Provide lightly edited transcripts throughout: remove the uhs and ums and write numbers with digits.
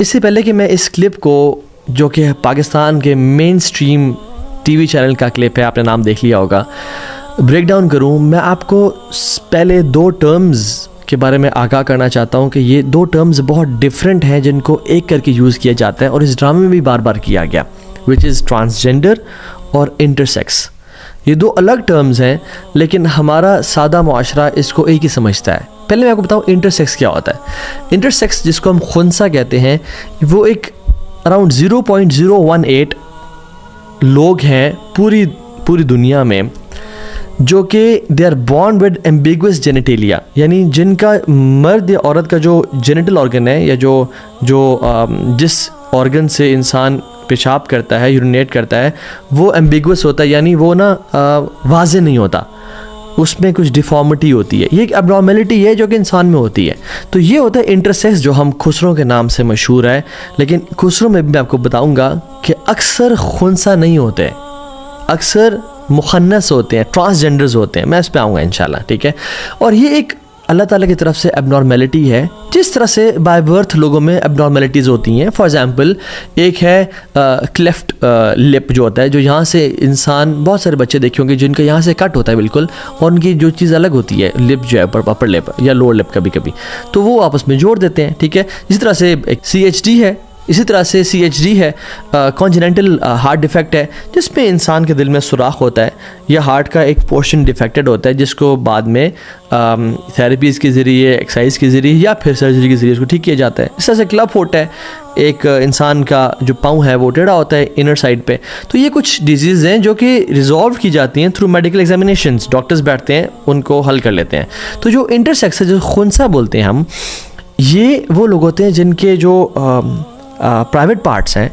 इससे पहले कि मैं इस क्लिप को, जो कि पाकिस्तान के मेन स्ट्रीम टीवी चैनल का क्लिप है, आपने नाम देख लिया होगा, ब्रेक डाउन करूँ, मैं आपको पहले 2 टर्म्स के बारे में आगाह करना चाहता हूँ कि ये 2 टर्म्स बहुत डिफरेंट हैं जिनको एक करके यूज़ किया जाता है और इस ड्रामे में भी बार बार किया गया, विच इज़ ट्रांसजेंडर और इंटरसेक्स। ये 2 अलग टर्म्स हैं, लेकिन हमारा सादा मुआशरा इसको एक ही समझता है। पहले मैं आपको बताऊँ इंटरसेक्स क्या होता है। इंटरसेक्स, जिसको हम खुनसा कहते हैं, वो एक अराउंड 0.018 लोग हैं पूरी दुनिया में जो कि they are born with ambiguous genitalia, यानी जिनका मर्द या औरत का जो जेनिटल ऑर्गन है या जिस ऑर्गन से इंसान पेशाब करता है, यूरिनेट करता है, वो एम्बिगुअस होता है, यानी वो ना वाज़ेह नहीं होता, उसमें कुछ डिफॉर्मिटी होती है। ये एक एब्नॉर्मेलिटी है जो कि इंसान में होती है। तो ये होता है इंटरसेक्स, जो हम खुसरों के नाम से मशहूर है। लेकिन खुसरों में भी मैं आपको बताऊंगा कि अक्सर खुनसा नहीं होते, अक्सर मुखन्नस होते हैं, ट्रांसजेंडर्स होते हैं। मैं इस पे आऊँगा इंशाल्लाह, ठीक है। और ये एक अल्लाह ताला की तरफ से एबनॉर्मेलिटी है, जिस तरह से बाय बर्थ लोगों में एबनॉर्मेलिटीज़ होती हैं। फॉर एग्जांपल एक है क्लेफ्ट लिप जो होता है, जो यहाँ से इंसान, बहुत सारे बच्चे देखे होंगे जिनका यहाँ से कट होता है बिल्कुल, और उनकी जो चीज़ अलग होती है, लिप जो है अपर लिप या लोअर लिप कभी कभी, तो वो आपस में जोड़ देते हैं, ठीक है। इसी तरह से एक CHD है, इसी तरह से CHD है, कॉन्जेनिटल हार्ट डिफेक्ट है, जिसमें इंसान के दिल में सुराख होता है या हार्ट का एक पोर्शन डिफेक्टेड होता है, जिसको बाद में थेरेपीज़ के ज़रिए, एक्सरसाइज के ज़रिए या फिर सर्जरी के ज़रिए उसको ठीक किया जाता है। इस तरह से क्लब फुट है, एक इंसान का जो पाँव है वो टेढ़ा होता है इनर साइड पे। तो ये कुछ डिजीज़ हैं जो कि रिजॉल्व की जाती हैं थ्रू मेडिकल एग्जामिनेशंस, डॉक्टर्स बैठते हैं, उनको हल कर लेते हैं। तो जो इंटरसेक्स है, जो खुनसा बोलते हैं हम, ये वो लोग होते हैं जिनके जो प्राइवेट पार्ट्स हैं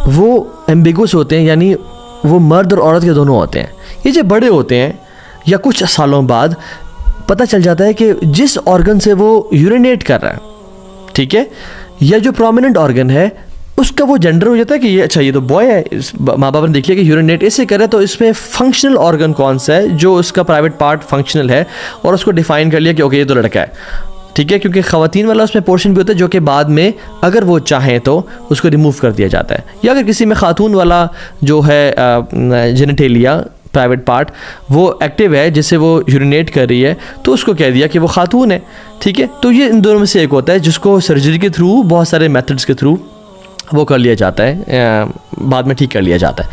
वो एम्बिगुअस होते हैं, यानी वो मर्द और औरत के दोनों होते हैं। ये जब बड़े होते हैं या कुछ सालों बाद पता चल जाता है कि जिस ऑर्गन से वो यूरिनेट कर रहा है, ठीक है, या जो प्रोमिनेंट ऑर्गन है उसका वो जेंडर हो जाता है कि ये अच्छा ये तो बॉय है। माँ बाप ने देख लिया कि यूरिनेट इससे करे, तो इसमें फंक्शनल ऑर्गन कौन सा है जो उसका प्राइवेट पार्ट फंक्शनल है, और उसको डिफाइन कर लिया कि ओके ये तो लड़का है, ठीक है, क्योंकि ख़वातीन वाला उसमें पोर्शन भी होता है जो कि बाद में अगर वो चाहें तो उसको रिमूव कर दिया जाता है। या अगर किसी में खातून वाला जो है जेनिटेलिया प्राइवेट पार्ट वो एक्टिव है, जिससे वो यूरिनेट कर रही है, तो उसको कह दिया कि वो खातून है, ठीक है। तो ये इन दोनों में से एक होता है जिसको सर्जरी के थ्रू, बहुत सारे मेथड्स के थ्रू वो कर लिया जाता है, बाद में ठीक कर लिया जाता है।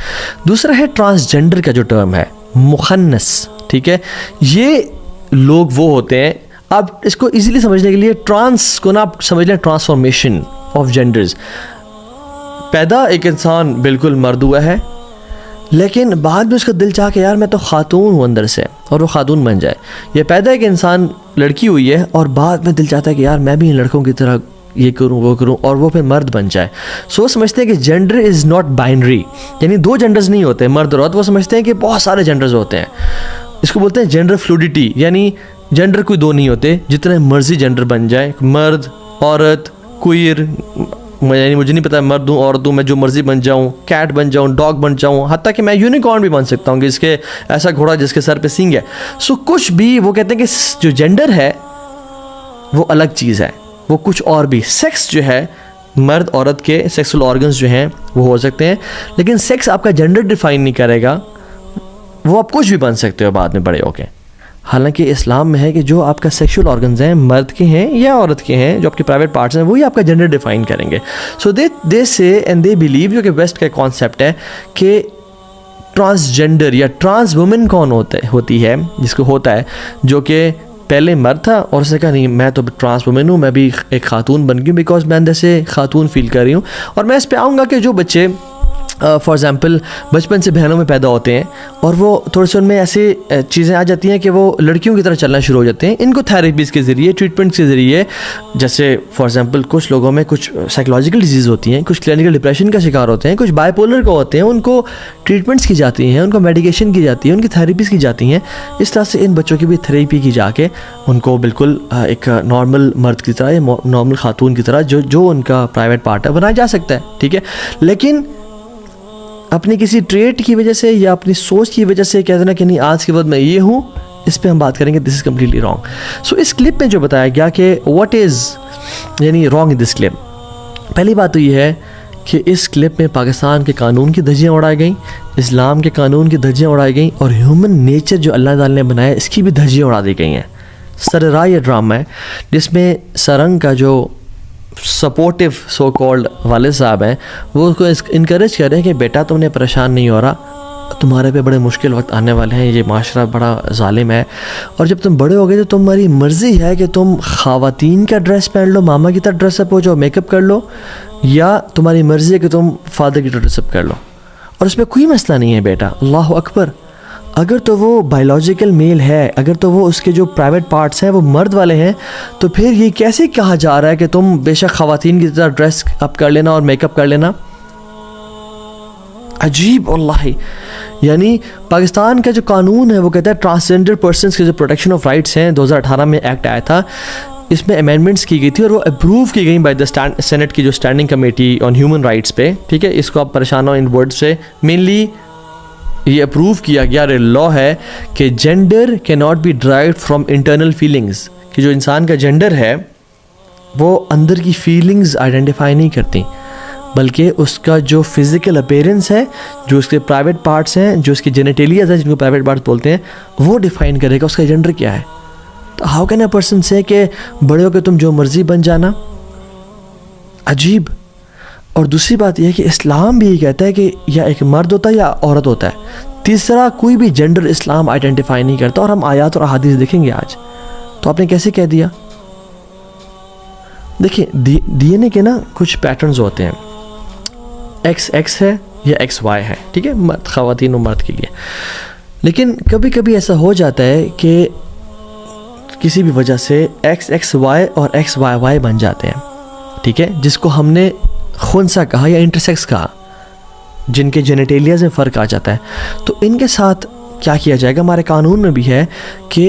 दूसरा है ट्रांसजेंडर का जो टर्म है, मुखन्नस, ठीक है। ये लोग वो होते हैं, आप इसको इजीली समझने के लिए ट्रांस को ना आप समझ लें ट्रांसफॉर्मेशन ऑफ जेंडर्स। पैदा एक इंसान बिल्कुल मर्द हुआ है, लेकिन बाद में उसका दिल चाह के यार मैं तो खातून हूँ अंदर से, और वो खातून बन जाए। ये पैदा एक इंसान लड़की हुई है और बाद में दिल चाहता है कि यार मैं भी इन लड़कों की तरह ये करूँ वो करूँ, और वो फिर मर्द बन जाए। सो समझते हैं कि जेंडर इज़ नॉट बाइनरी, यानी 2 जेंडर्स नहीं होते मर्द और औरत। वो समझते हैं कि बहुत सारे जेंडर्स होते हैं। इसको बोलते हैं जेंडर फ्लूडिटी, यानी जेंडर कोई 2 नहीं होते, जितने मर्जी जेंडर बन जाए, मर्द, औरत, क्वीर, यानी मुझे नहीं पता मर्द हूँ औरत हूँ, मैं जो मर्जी बन जाऊँ, कैट बन जाऊँ, डॉग बन जाऊँ, हत्ता कि मैं यूनिकॉर्न भी बन सकता हूँ कि इसके ऐसा घोड़ा जिसके सर पे सींग है। सो कुछ भी वो कहते हैं कि जो जेंडर है वो अलग चीज़ है, वो कुछ और भी। सेक्स जो है, मर्द औरत के सेक्सुअल ऑर्गन्स जो हैं वो हो सकते हैं, लेकिन सेक्स आपका जेंडर डिफाइन नहीं करेगा। वो आप कुछ भी बन सकते हो बाद में बड़े होके। हालांकि इस्लाम में है कि जो आपका सेक्सुअल ऑर्गन्स हैं, मर्द के हैं या औरत के हैं, जो आपके प्राइवेट पार्ट्स हैं, वही आपका जेंडर डिफाइन करेंगे। सो दे से एंड दे बिलीव, जो कि वेस्ट का कॉन्सेप्ट है कि ट्रांसजेंडर या ट्रांस वुमेन कौन होती है, जिसको होता है, जो कि पहले मर्द था और उसने कहा नहीं मैं तो ट्रांस वुमेन हूँ, मैं भी एक खातून बन गई बिकॉज मैं अंदर से खातून फील कर रही हूँ। और मैं इस पे आऊँगा कि जो बच्चे फॉर एग्ज़ाम्पल बचपन से बहनों में पैदा होते हैं और वो थोड़े से उनमें ऐसी चीज़ें आ जाती हैं कि वो लड़कियों की तरह चलना शुरू हो जाते हैं, इनको थेरेपीज़ के ज़रिए, ट्रीटमेंट्स के ज़रिए, जैसे फॉर एग्ज़ाम्पल कुछ लोगों में कुछ साइकोलॉजिकल डिजीज़ होती हैं, कुछ क्लिनिकल डिप्रेशन का शिकार होते हैं, कुछ बाइपोलर को होते हैं, उनको ट्रीटमेंट्स की जाती हैं, उनको मेडिकेशन की जाती है, उनकी थेरेपीज़ की जाती हैं। इस तरह से इन बच्चों की भी थेरेपी की जाके उनको बिल्कुल एक नॉर्मल मर्द की तरह या नॉर्मल खातून की तरह जो उनका प्राइवेट पार्ट है बनाया जा सकता है, ठीक है। लेकिन अपनी किसी ट्रेट की वजह से या अपनी सोच की वजह से कहते ना कि नहीं आज के बाद मैं ये हूँ, इस पे हम बात करेंगे। This is completely wrong. So इस क्लिप में जो बताया गया कि व्हाट इज़ यानी रॉन्ग इन दिस क्लिप, पहली बात तो ये है कि इस क्लिप में पाकिस्तान के कानून की धज्जियाँ उड़ाई गई, इस्लाम के कानून की धज्जियाँ उड़ाई गई और ह्यूमन नेचर जो अल्लाह ताला ने बनाया इसकी भी धज्जियाँ उड़ा दी गई हैं। सररा ये ड्रामा है जिसमें सरंग का जो सपोर्टिव सो कॉल्ड वाले साहब हैं वो उसको इनकरेज कर रहे हैं कि बेटा तुमने परेशान नहीं हो रहा, तुम्हारे पे बड़े मुश्किल वक्त आने वाले हैं, ये माशरा बड़ा ज़ालिम है और जब तुम बड़े हो गए तो तुम्हारी मर्ज़ी है कि तुम ख़वातीन का ड्रेस पहन लो, मामा की तरह ड्रेसअप हो जाओ, मेकअप कर लो, या तुम्हारी मर्ज़ी है कि तुम फादर की तरह ड्रेसअप कर लो और उसमें कोई मसला नहीं है बेटा। अल्लाह अकबर। अगर तो वो बायोलॉजिकल मेल है, अगर तो वो उसके जो प्राइवेट पार्ट्स हैं वो मर्द वाले हैं, तो फिर ये कैसे कहा जा रहा है कि तुम बेशक ख़वातीन की तरह ड्रेस अप कर लेना और मेकअप कर लेना। अजीब वल्लाही। यानी पाकिस्तान का जो कानून है वो कहता है ट्रांसजेंडर पर्सनस के जो प्रोटेक्शन ऑफ राइट्स हैं 2018 में एक्ट आया था, इसमें अमेंडमेंट्स की गई थी और वो अप्रूव की गई बाय द सेनेट की जो standing committee on human rights पे। ठीक है, इसको आप परेशान हो इन वर्ड से। मेनली ये अप्रूव किया गया लॉ है कि gender can not be derived from internal feelings, कि जो इंसान का जेंडर है वो अंदर की फीलिंग्स आइडेंटिफाई नहीं करती, बल्कि उसका जो फिज़िकल अपीयरेंस है, जो उसके प्राइवेट पार्ट्स हैं, जो उसकी जेनेटेलियाज हैं जिनको प्राइवेट पार्ट्स बोलते हैं, वो डिफ़ाइन करेगा उसका जेंडर क्या है। तो हाउ कैन अ पर्सन से कि बड़े होकर तुम जो मर्ज़ी बन जाना। अजीब। और दूसरी बात यह है कि इस्लाम भी ये कहता है कि या एक मर्द होता है या औरत होता है। तीसरा कोई भी जेंडर इस्लाम आइडेंटिफाई नहीं करता और हम आयात और अहादीस देखेंगे आज। तो आपने कैसे कह दिया? देखिए डीएनए के ना कुछ पैटर्न्स होते हैं, XX है या XY है, ठीक है, मर्द ख़वातीन और मर्द के लिए। लेकिन कभी कभी ऐसा हो जाता है कि किसी भी वजह से XXY और XYY बन जाते हैं, ठीक है, जिसको हमने खुनसा कहा या इंटरसेक्स कहा, जिनके जेनेटेलिया में फ़र्क आ जाता है। तो इनके साथ क्या किया जाएगा? हमारे कानून में भी है कि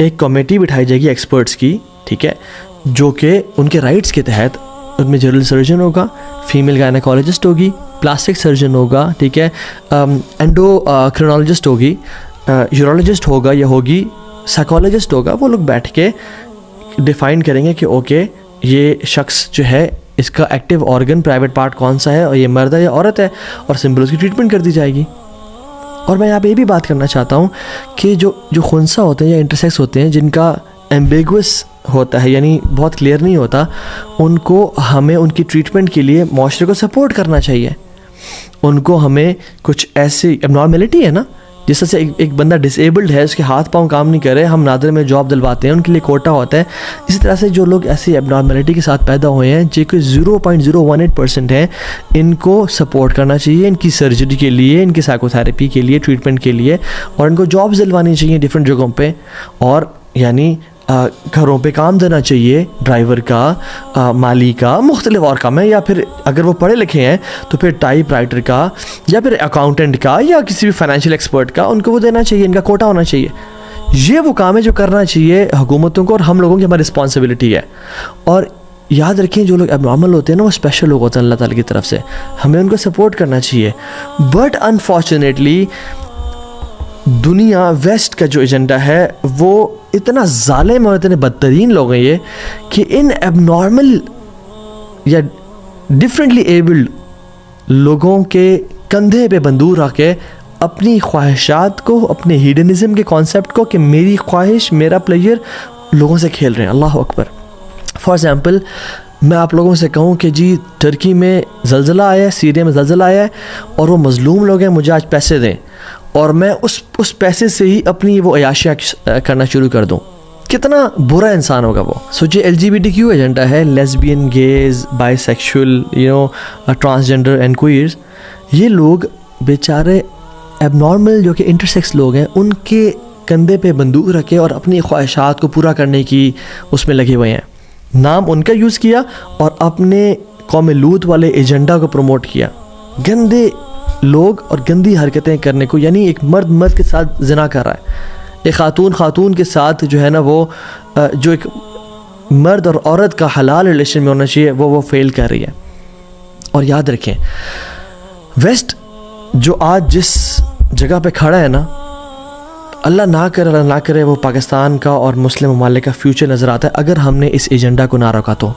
एक कमेटी बिठाई जाएगी एक्सपर्ट्स की, ठीक है, जो कि उनके राइट्स के तहत उनमें जनरल सर्जन होगा, फीमेल गायनेकोलॉजिस्ट होगी, प्लास्टिक सर्जन होगा, ठीक है, एंडोक्रिनोलॉजिस्ट होगी, यूरोलॉजिस्ट होगा या होगी, साइकोलॉजिस्ट होगा। वो लोग बैठ के डिफ़ाइन करेंगे कि ओके ये शख्स जो है इसका एक्टिव ऑर्गन प्राइवेट पार्ट कौन सा है और ये मर्द है या औरत है, और सिंपल उसकी ट्रीटमेंट कर दी जाएगी। और मैं यहाँ पे ये भी बात करना चाहता हूँ कि जो खुनसा होते हैं या इंटरसेक्स होते हैं जिनका एम्बिगुअस होता है, यानी बहुत क्लियर नहीं होता, उनको हमें उनकी ट्रीटमेंट के लिए माशरे को सपोर्ट करना चाहिए। उनको हमें कुछ ऐसी एबनॉर्मेलिटी है ना, जिस तरह से एक बंदा डिसेबल्ड है, उसके हाथ पांव काम नहीं कर रहे, हम नादर में जॉब दिलवाते हैं, उनके लिए कोटा होता है। इसी तरह से जो लोग ऐसी एबनॉर्मेलिटी के साथ पैदा हुए हैं, जो कि 0.018% हैं, इनको सपोर्ट करना चाहिए, इनकी सर्जरी के लिए, इनकी साइकोथेरेपी के लिए, ट्रीटमेंट के लिए, और इनको जॉब्स दिलवानी चाहिए डिफरेंट जगहों पे, और यानी घरों पे काम देना चाहिए, ड्राइवर का, माली का, मुख्तलिफ और काम है, या फिर अगर वो पढ़े लिखे हैं तो फिर टाइप राइटर का या फिर अकाउंटेंट का या किसी भी फाइनेंशियल एक्सपर्ट का, उनको वो देना चाहिए, इनका कोटा होना चाहिए। ये वो काम है जो करना चाहिए हुकूमतों को, और हम लोगों की हमारी रिस्पॉन्सिबिलिटी है। और याद रखें जो लोग एबनॉर्मल होते हैं ना वो स्पेशल लोग होते हैं अल्लाह ताला की तरफ से, हमें उनको सपोर्ट करना चाहिए। बट अनफॉर्चुनेटली दुनिया वेस्ट का जो एजेंडा है वो इतना ज़ालिम और इतने बदतरीन लोग हैं ये कि इन एबनॉर्मल या डिफरेंटली एबल्ड लोगों के कंधे पे बंदूक रख के अपनी ख्वाहिशात को, अपने हीडनिज़म के कॉन्सेप्ट को, कि मेरी ख्वाहिश मेरा प्लेयर, लोगों से खेल रहे हैं। अल्लाह अकबर। फॉर एग्ज़ाम्पल मैं आप लोगों से कहूँ कि जी टर्की में ज़लज़ला आया है, सीरिया में ज़लज़ला आया है और वो मज़लूम लोग हैं, मुझे आज पैसे दें और मैं उस पैसे से ही अपनी वो अयाशियाँ करना शुरू कर दूँ, कितना बुरा इंसान होगा वो। सोचिए LGBTQ एजेंडा है, lesbian, gays, bisexual, transgender and queers, ये लोग बेचारे एबनॉर्मल जो कि इंटरसेक्स लोग हैं, उनके कंधे पे बंदूक रखे और अपनी ख्वाहिशात को पूरा करने की उसमें लगे हुए हैं। नाम उनका यूज़ किया और अपने कौम लूत वाले एजेंडा को प्रमोट किया। गंदे लोग और गंदी हरकतें करने को, यानी एक मर्द के साथ ज़िना कर रहा है, एक खातून के साथ जो है ना वो जो एक मर्द और औरत का हलाल रिलेशन में होना चाहिए वो फेल कर रही है। और याद रखें वेस्ट जो आज जिस जगह पे खड़ा है ना, अल्लाह ना करे वो पाकिस्तान का और मुस्लिम ममालिक का फ्यूचर नज़र आता है अगर हमने इस एजेंडा को ना रोका तो।